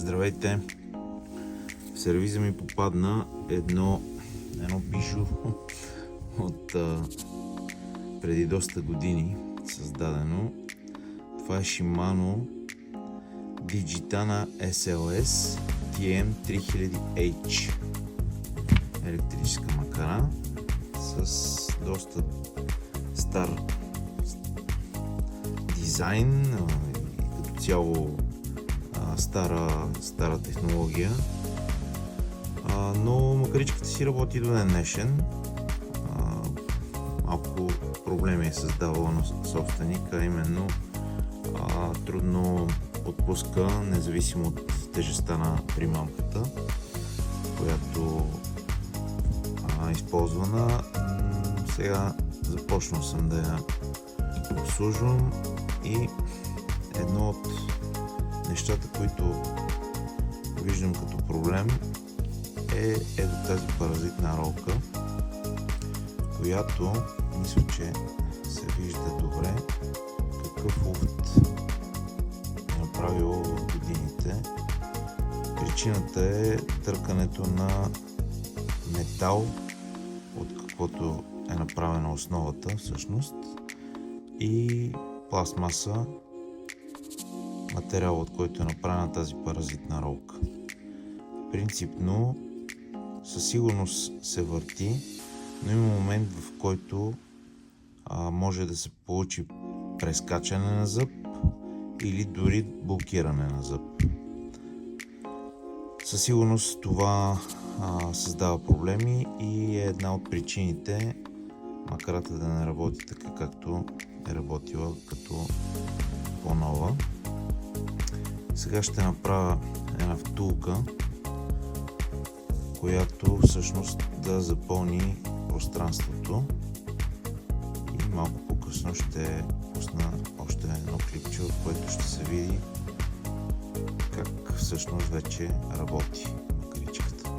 Здравейте! В сервиза ми попадна едно бижу от преди доста години създадено. Това е Shimano Digitana SLS TM3000H. Електрическа макара с доста стар дизайн, като цяло стара технология, но макаричката си работи до ден днешен. Малко проблеми е създавала на собственика, именно трудно отпуска, независимо от тежестта на примамката, която е използвана. Сега започнал съм да я обслужвам и едно от нещата, които виждам като проблем е ето тази паразитна ролка, която мисля, че се вижда добре какъв луфт е направило в годините. Причината е търкането на метал, от каквото е направена основата всъщност, и пластмаса, материал, от който е направена тази паразитна ролка. Принципно със сигурност се върти, но има момент, в който може да се получи прескачане на зъб или дори блокиране на зъб. Със сигурност това създава проблеми и е една от причините макарата да не работи така, както е работила като по-нова. Сега ще направя една втулка, която всъщност да запълни пространството, и малко по-късно ще пусна още едно клипче, в което ще се види как всъщност вече работи макаричката.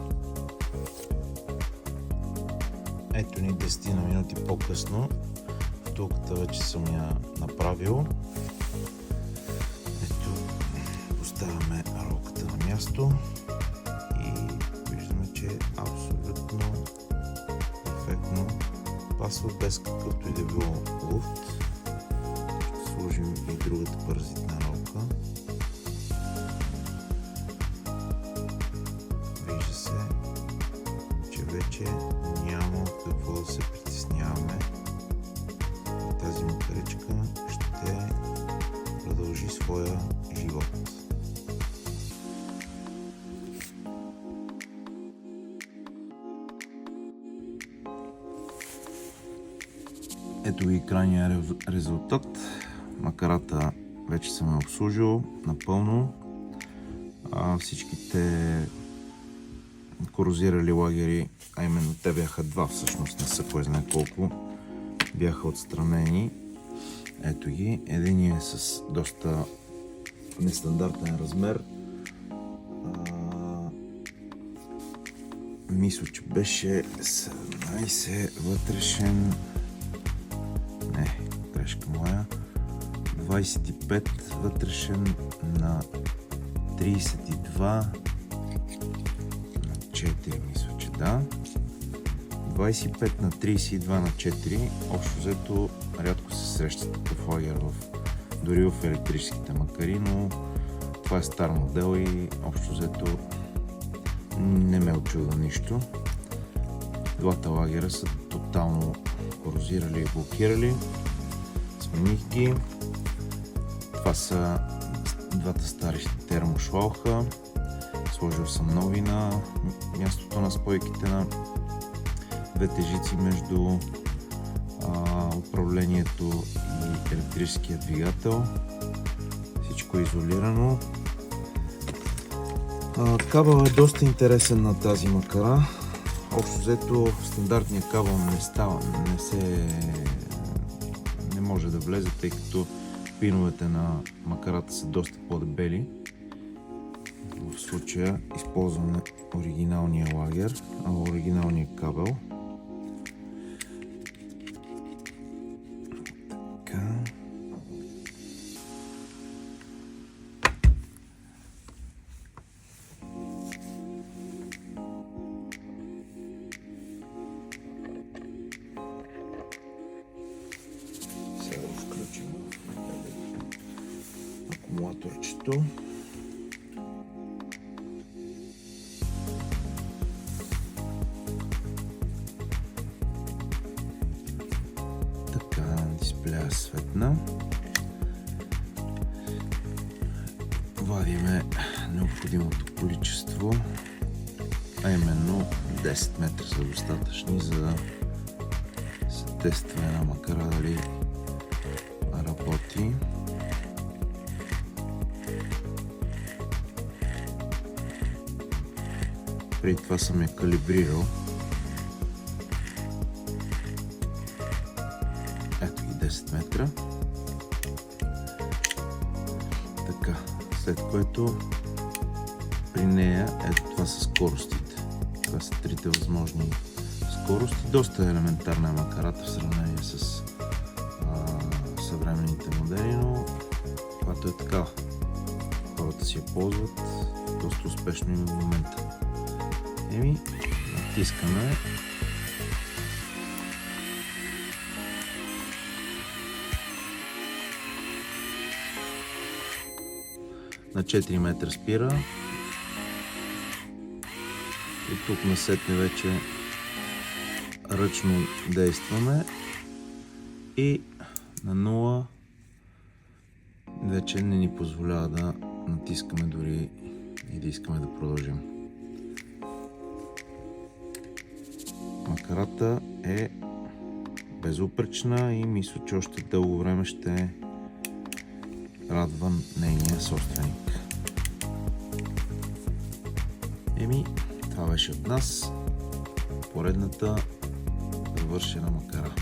Ето ни 10 на минути по-късно. Втулката вече съм я направил. Поставяме ролката на място и виждаме, че абсолютно перфектно пасва, без какъвто и да било луфт. Ще сложим и другата паразитна ролка. Вижда се, че вече няма какво да се притесняваме. Тази макаричка ще продължи своя живот. Ето ви крайния резултат. Макарата вече съм я обслужил напълно. Всичките корозирали лагери, а именно те бяха два всъщност, не са кой знае колко, бяха отстранени. Ето ги. Единият е с доста нестандартен размер. Мисля, че беше 17 вътрешен. Не, грешка моя. 25 вътрешен на 32 на 4, мисля, че да. 25 на 32 на 4. Общо взето рядко се среща такъв лагер дори в електрическите макари, но това е стар модел и общо взето не ме очудва нищо. Двата лагера са тотално корозирали и блокирали. Смених ги. Това са двата стари термошлауха. Сложил съм нови на мястото на спойките на двете жици между управлението и електрическия двигател. Всичко е изолирано. Кабел е доста интересен на тази макара. Общо взето стандартният кабел не може да влезе, тъй като пиновете на макарата са доста по-дебели. В случая използваме оригиналния лагер, оригиналния кабел. Така. нещо. Така, дисплея светна. Вадиме необходимото количество, а именно 10 метра са достатъчни, за да се тества една макара дали работи. Преди това съм я калибрирал. Ето ги 10 метра. Така, след което при нея, ето това са скоростите. Това са трите възможни скорости. Доста елементарна е макарата в сравнение с съвременните модели, но когато е така, хората си я ползват доста успешно и в момента. Натискаме. На 4 метра спира. И тук насетне вече ръчно действаме. И на 0 вече не ни позволява да натискаме дори и да искаме да продължим. Макарата е безупречна и мисля, че още дълго време ще радва нейния собственик. Това беше от нас поредната завършена макара.